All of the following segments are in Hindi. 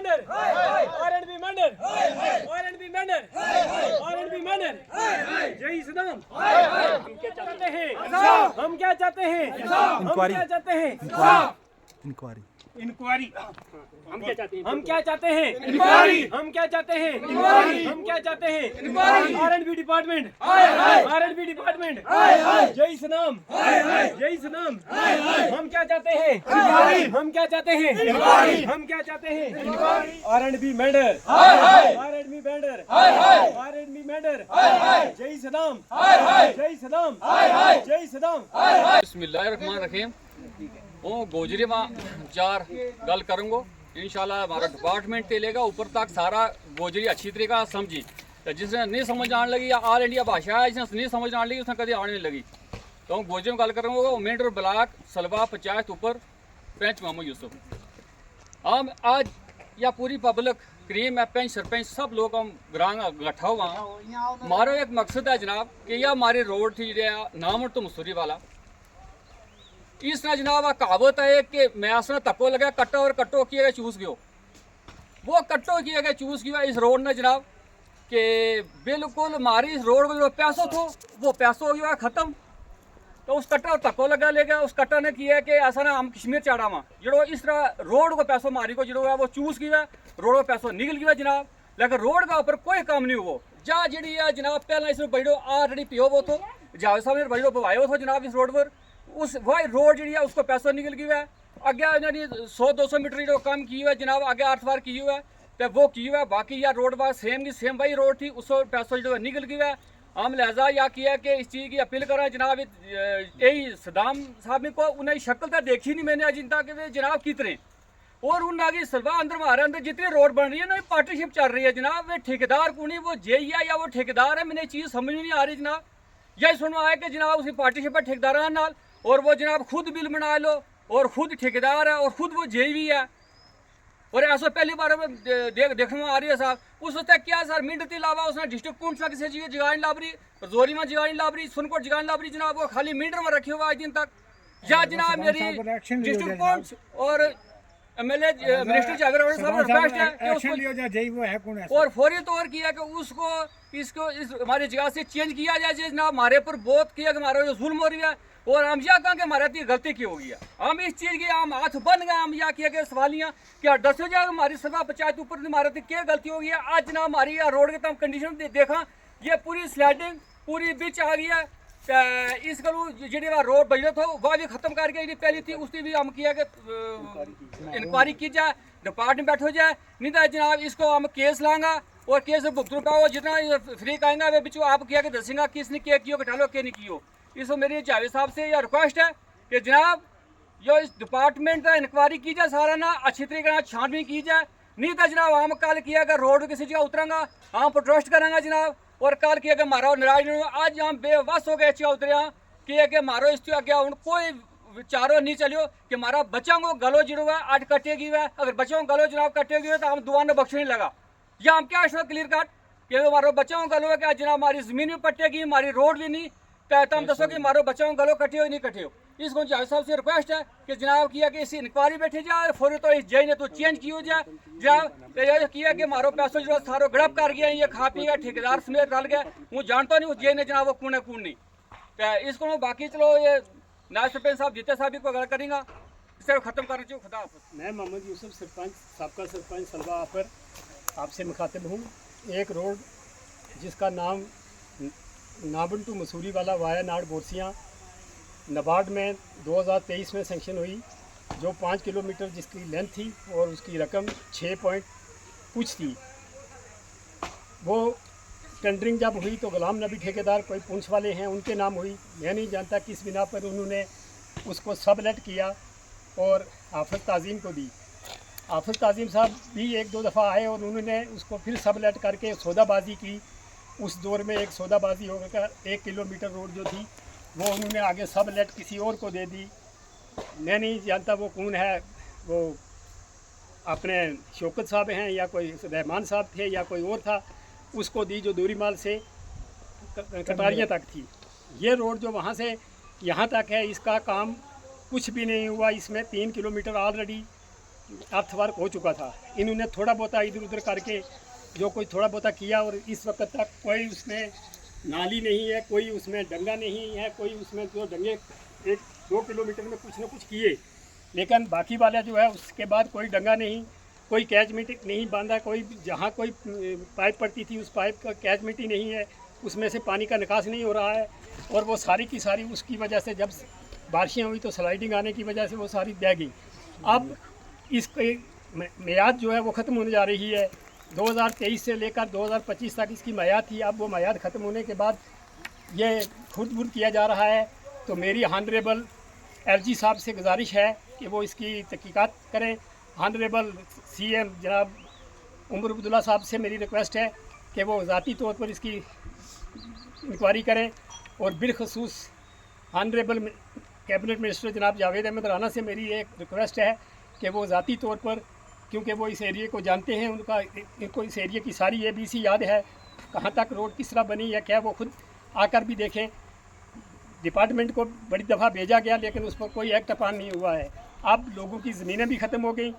Mander, R&B Mander, R&B Mander, R&B Mander, जय सदाम। हम क्या चाहते हैं? हम क्या चाहते हैं? हम क्या चाहते हैं? Inquiry inquiry. हम क्या चाहते हैं? हम क्या चाहते हैं? इंक्वायरी। हम क्या चाहते हैं? इंक्वायरी। हम क्या चाहते हैं? Inquiry. R&B department, R&B department, जय सदाम, जय सदाम। हम क्या चाहते हैं? हम क्या चाहते हैं? हम क्या चाहते हैं? R&B मैंडर, R&B मैंडर, R&B मैंडर, जय सदाम, जय सदाम, जय सदाम। बिस्मिल्लाहिर्रहमानिर्रहीम। वो गोजरी में चार गल करूँगा इंशाल्लाह हमारा डिपार्टमेंट ते लेगा ऊपर तक सारा गोजरी अच्छी तरीका समझी। तो जिसने नहीं समझ आने लगी या ऑल इंडिया भाषा है जिसने नहीं समझ आने लगी उसने कभी आने नहीं लगी। तो हम गोजरी में गल करूँगा मेंढर ब्लाक सलवा पंचायत ऊपर पंच मोहम्मद यूसुफ। हम आज या पूरी पब्लिक क्रीम है पंच सरपंच सब लोग हम ग्रांग इकट्ठा हुआ। हमारा एक मकसद है जनाब कि यह हमारी रोड थी नामर तो मसूरी वाला इस ना जनाब कहावत है कि मैं असना तको लगा कट्टो और कट्टो किया गया चूस गयो। वो कट्टो किया गया चूस गया इस रोड ने जनाब कि बिल्कुल हमारी इस रोड को जो पैसों थो वो पैसों हो गया ख़त्म। तो उस कट्टा और तको लगा ले गया। उस कट्टा ने किया कि ऐसा ना हम कश्मीर चाड़ा वहाँ जो इस तरह रोड को पैसों मारी को जो है वो चूस गया रोड को पैसों निकल गया जनाब। लेकिन रोड का ऊपर कोई काम नहीं हुआ जा जी है जनाब पहला इसमें बड़ो ऑलरेडी पियो वो तो जावेद साहब ने बड़ो पवायो था जनाब इस रोड पर उस वही रोड जी है उसको पैसा निकल गया है। अगे इन्होंने 100-200 मीटर जो काम की हुआ है जनाब आगे 8 बार की हुआ है तो वो की हुआ है। बाकी या रोड बार सेम की सेम वही रोड थी उसको पैसा जो है निकल गया है। हम लिहाजा या किया कि इस चीज़ की अपील करें जनाब यही सदाम साहब को उन्हें शक्ल तो देखी नहीं मैंने अजिन तक वे जनाब कितने और उन आगे सलवा अंदर हमारे अंदर जितनी रोड बन रही है ना पार्टनरशिप चल रही है जनाब वे ठेकेदार कौन है वो जेई है या वो ठेकेदार है मैंने चीज़ समझ नहीं आ रही जनाब। यही सुनवा है कि जनाब उसी पार्टनरशिप है ठेकेदार नाल और वो जनाब खुद बिल बना लो और खुद ठेकेदार है और खुद वो जेई भी है और ऐसा पहली बार में देखने में आ रही है साहब। उस वक्त क्या सर मिनट अलावा उसने डिस्ट्रिक्ट पूंछ में किसी जगह जगह नहीं लाभ रही रजौरी में जगह नहीं लाभ रही सुनकोट जगह नहीं लाभ रही जनाब वो खाली मीटर में रखे हुआ आज दिन तक या जनाब मेरी डिस्ट्रिक्ट पूंछ और एमएलए मिनिस्टर जावेद साहब ने रिक्वेस्ट है कि उसको और फौरी तौर किया कि उसको इसको इस हमारी जगह से चेंज किया जाए जनाब हमारे पर बहुत किया कि हमारा जो जुल्म हो रही है और हम यह कहें कि हमारे इतनी गलती की होगी है हम इस चीज़ की हम हाथ बन गए हम यह किया कि सवालियाँ क्या दस जाए हमारी सभा पंचायत ऊपर हमारे क्या गलती होगी है। आज जनाब हमारी रोड के तम कंडीशन देखा ये पूरी स्लाइडिंग पूरी बीच आ गई है इस गलू जी रोड बजट हो वह भी खत्म करके जी पहली थी उसकी भी हम किया कि इंक्वायरी की जाए डिपार्टमेंट बैठो जाए नहीं तो जनाब इसको हम केस लाएंगा और केस भुगतू पाओ जितना फ्री कहेंगे वे बिचू आप किया कि दसेंगा किसने क्या किया घटालो क्या नहीं किया। इसको मेरी जावेद साहब से यह रिक्वेस्ट है कि जनाब जो इस डिपार्टमेंट का इंक्वायरी की जाए सारा ना अच्छी तरीके से छानबीन की जाए नहीं तो जनाब हम कल किया कि रोड किसी जगह उतरेंगे हम प्रोटेस्ट करेंगे जनाब और कल किया कि मारो नाराज आज हम बेवस हो गए उतरे कि मारो इस आगे हूँ कोई विचारो नहीं चलियो कि हमारा बच्चों को गलो जिड़ो है आज कटेगी है अगर बच्चों को गलो जनाब कटेगी है तो हम दुआ ने बख्श नहीं लगा या हम क्या इसमें क्लियर कट कि हमारे बच्चों को गलो है कि जनाब हमारी ज़मीन भी पटेगी हमारी रोड भी नहीं तो हम दसो कि हमारे बच्चों को गलो कटे हो नहीं कटे हो। इसको जावेद साहब से रिक्वेस्ट है कि जनाब किया कि इसी इंक्वायरी बैठी जाए फौरी तो इस जज ने तो चेंज की हो जाए जनाब किया कि हमारो पैसों जो सारो गड़प कर गया ये खा पी गया ठेकेदार समेत रल गया वो जानता नहीं उस जज ने जनाब वो कौन है कौन नहीं तो इसको बाकी चलो ये नायब सरपंच साहब जीते साहब को गल करेंगे इसे खत्म करना चाहिए। खुदा हाफ़िज़। मैं मोहम्मद यूसुफ सरपंच सबका सरपंच सलवा पर आपसे मुखातिब हूँ। एक रोड जिसका नाम नाबन टू मसूरी वाला वाया नाड़ बोरसियाँ नबार्ड में 2023 में सेंक्शन हुई जो 5 किलोमीटर जिसकी लेंथ थी और उसकी रकम 6 पॉइंट कुछ थी। वो टेंडरिंग जब हुई तो गुलाम नबी ठेकेदार कोई पूंछ वाले हैं उनके नाम हुई। मैं नहीं जानता किस बिना पर उन्होंने उसको सबलेट किया और हाफिज़ ताज़ीम को दी। हाफिज़ ताज़ीम साहब भी एक दो दफ़ा आए और उन्होंने उसको फिर सबलेट करके सौदाबाजी की। उस दौर में एक सौदाबाजी होकर 1 किलोमीटर रोड जो थी वो उन्होंने आगे सबलेट किसी और को दे दी। मैं नहीं जानता वो कौन है वो अपने शौकत साहब हैं या कोई रहमान साहब थे या कोई और था उसको दी जो दूरीमाल से कटारियाँ तक थी। ये रोड जो वहाँ से यहाँ तक है इसका काम कुछ भी नहीं हुआ। इसमें 3 किलोमीटर ऑलरेडी अर्थवर्क हो चुका था। इन्होंने थोड़ा बहुत इधर उधर करके जो कोई थोड़ा बहुत किया, और इस वक्त तक कोई उसमें नाली नहीं है, कोई उसमें डंगा नहीं है, कोई उसमें जो डंगे 1-2 किलोमीटर में कुछ ना कुछ किए, लेकिन बाकी वाला जो है उसके बाद कोई डंगा नहीं, कोई कैचमेंट नहीं बांधा, कोई जहाँ कोई पाइप पड़ती थी उस पाइप का कैचमेंट ही नहीं है, उसमें से पानी का निकास नहीं हो रहा है। और वो सारी की सारी उसकी वजह से जब बारिशें हुई तो स्लाइडिंग आने की वजह से वो सारी बह गई। अब इसकी मियाद जो है वो ख़त्म होने जा रही है। 2023 से लेकर 2025 तक इसकी मियाद थी। अब वो मियाद ख़त्म होने के बाद ये खुर्द-बुर्द किया जा रहा है। तो मेरी ऑनरेबल एलजी साहब से गुजारिश है कि वो इसकी तहकीकात करें। ऑनरेबल सीएम जनाब उमर अब्दुल्ला साहब से मेरी रिक्वेस्ट है कि वो ज़ाती तौर पर इसकी इंक्वायरी करें। और बिलखसूस ऑनरेबल कैबिनेट मिनिस्टर जनाब जावेद अहमद राना से मेरी एक रिक्वेस्ट है कि वो ज़ाती तौर पर, क्योंकि वो इस एरिए को जानते हैं, इनको इस एरिए की सारी ABC याद है, कहाँ तक रोड किस तरह बनी है क्या, वो खुद आकर भी देखें। डिपार्टमेंट को बड़ी दफ़ा भेजा गया लेकिन उस पर कोई एक्ट अपान नहीं हुआ है। अब लोगों की ज़मीनें भी ख़त्म हो गई,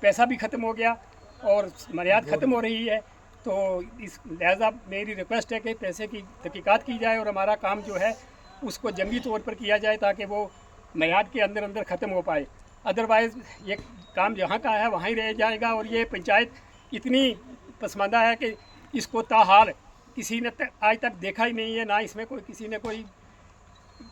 पैसा भी ख़त्म हो गया और मर्याद ख़त्म हो रही है। तो इस लिहाजा मेरी रिक्वेस्ट है कि पैसे की तहकीकात की जाए और हमारा काम जो है उसको जंगी तौर पर किया जाए ताकि वो मयाद के अंदर अंदर ख़त्म हो पाए। अदरवाइज़ ये काम जहाँ का है वहाँ ही रह जाएगा। और ये पंचायत इतनी पसमानदा है कि इसको ताहाल किसी ने आज तक देखा ही नहीं है, ना इसमें कोई किसी ने कोई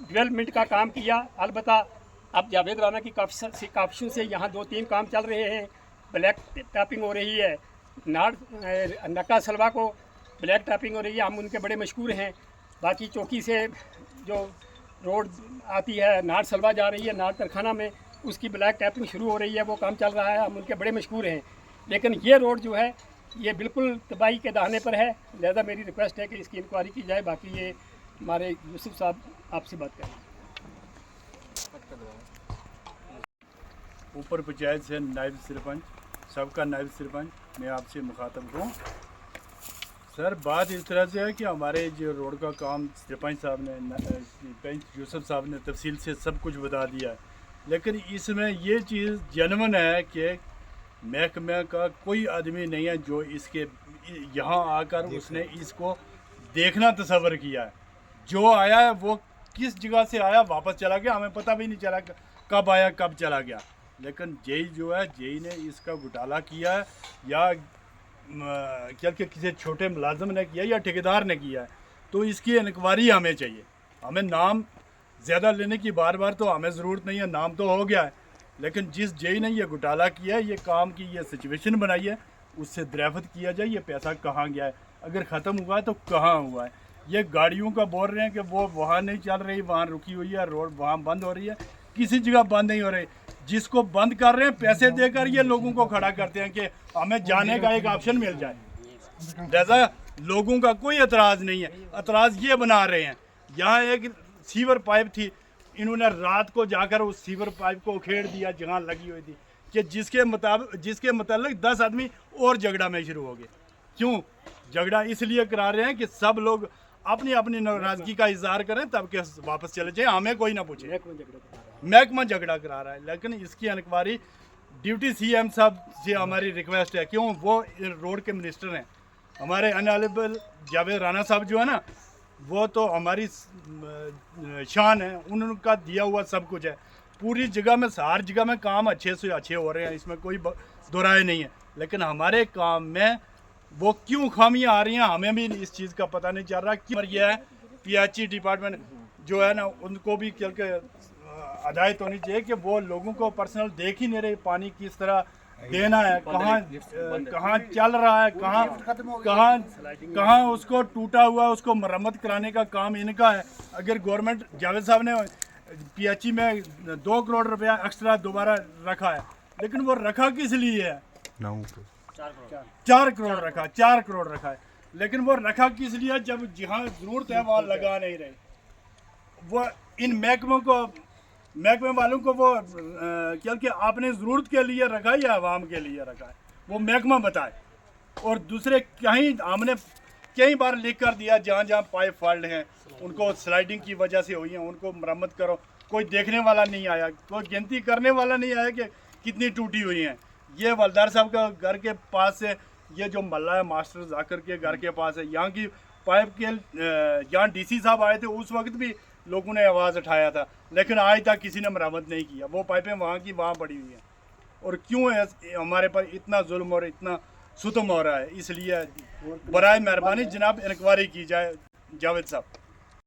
डेवलपमेंट का काम किया। अलबत्ता अब जावेद राना की काफिशों से यहाँ 2-3 काम चल रहे हैं। ब्लैक टैपिंग हो रही है, नक्का सलवा को ब्लैक टैपिंग हो रही है, हम उनके बड़े मशहूर हैं। बाकी चौकी से जो रोड आती है नाड़ सलवा जा रही है, नाड़ तरखाना में, उसकी ब्लैक टैपिंग शुरू हो रही है, वो काम चल रहा है, हम उनके बड़े मशहूर हैं। लेकिन ये रोड जो है ये बिल्कुल तबाही के दाने पर है। लिहाजा मेरी रिक्वेस्ट है कि इसकी इंक्वायरी की जाए। बाकी ये हमारे यूसुफ साहब आपसे बात करें। ऊपर पंचायत से नायब सरपंच, सबका नायब सरपंच, मैं आपसे मुखातब हूँ। सर बात इस तरह से है कि हमारे जो रोड का काम सरपंच साहब ने, सरपंच यूसुफ साहब ने तफसील से सब कुछ बता दिया है, लेकिन इसमें ये चीज़ जनवन है कि महकमे का कोई आदमी नहीं है जो इसके यहाँ आकर उसने इसको देखना तसव्वुर किया है। जो आया है वो किस जगह से आया वापस चला गया, हमें पता भी नहीं चला कब आया कब चला गया। लेकिन जेई जो है, जेई ने इसका घोटाला किया है या क्या कि किसी छोटे मुलाजिम ने किया या ठेकेदार ने किया है, तो इसकी इंक्वायरी हमें चाहिए। हमें नाम ज़्यादा लेने की बार बार तो हमें ज़रूरत नहीं है, नाम तो हो गया है, लेकिन जिस जेई ने ये घोटाला किया है, ये काम की ये सिचुएशन बनाई है, उससे दरियाफ्त किया जाए ये पैसा कहाँ गया है, अगर ख़त्म हुआ है तो कहाँ हुआ है। ये गाड़ियों का बोल रहे हैं कि वो वहाँ नहीं चल रही, वहाँ रुकी हुई है, रोड वहाँ बंद हो रही है, किसी जगह बंद नहीं हो रही। जिसको बंद कर रहे हैं पैसे देकर ये लोगों को खड़ा करते हैं कि हमें जाने का एक ऑप्शन मिल जाए। जैसा लोगों का कोई एतराज़ नहीं है, एतराज़ ये बना रहे हैं। यहाँ एक सीवर पाइप थी, इन्होंने रात को जाकर उस सीवर पाइप को उखेड़ दिया जहाँ लगी हुई थी, कि जिसके मतलब 10 आदमी और झगड़ा में शुरू हो गए। क्यों झगड़ा? इसलिए करा रहे हैं कि सब लोग अपनी अपनी नाराज़गी का इजहार करें तब के वापस चले जाए, हमें कोई ना पूछे। महकमा झगड़ा करा रहा है, लेकिन इसकी इंक्वायरी ड्यूटी सीएम साहब से हमारी रिक्वेस्ट है। क्यों? वो रोड के मिनिस्टर हैं। हमारे अनअलेबल जावेद राना साहब जो है ना, वो तो हमारी शान है, उनका दिया हुआ सब कुछ है। पूरी जगह में, हर जगह में काम अच्छे से अच्छे हो रहे हैं, इसमें कोई दोराय नहीं है। लेकिन हमारे काम में वो क्यों खामियां आ रही हैं, हमें भी इस चीज़ का पता नहीं चल रहा। क्यों यह है PHE डिपार्टमेंट जो है ना, उनको भी क्या हदायत होनी चाहिए कि वो लोगों को पर्सनल देख ही नहीं रहे पानी किस तरह देना है, कहाँ चल रहा है, कहाँ उसको टूटा हुआ उसको मरम्मत कराने का काम इनका है। अगर गवर्नमेंट, जावेद साहब ने PHE में 2 करोड़ रुपया एक्स्ट्रा दोबारा रखा है, लेकिन वो रखा किस लिए है? 4 करोड़ रखा, 4 करोड़ रखा है, लेकिन वो रखा किस लिए? जब जहाँ ज़रूरत है वहाँ लगा नहीं रहे। वो इन महकमे वालों को वो क्या कि आपने ज़रूरत के लिए रखा है या आवाम के लिए रखा है, वो महकमा बताए। और दूसरे कहीं हमने कई बार लिख कर दिया, जहाँ जहाँ पाइप फॉल्ट हैं उनको स्लाइडिंग की वजह से हुई है, उनको मरम्मत करो। कोई देखने वाला नहीं आया, कोई गिनती करने वाला नहीं आया कि कितनी टूटी हुई हैं। ये वलदार साहब का घर के पास से ये जो मल्ला है मास्टर जाकर के घर के पास है, यहाँ की पाइप के यहाँ डीसी साहब आए थे उस वक्त भी लोगों ने आवाज़ उठाया था, लेकिन आज तक किसी ने मरम्मत नहीं किया। वो पाइपें वहाँ की वहाँ पड़ी हुई हैं। और क्यों है हमारे पर इतना जुल्म और इतना सुतम हो रहा है? इसलिए बराए मेहरबानी जनाब इंक्वायरी की जाए। जावेद साहब।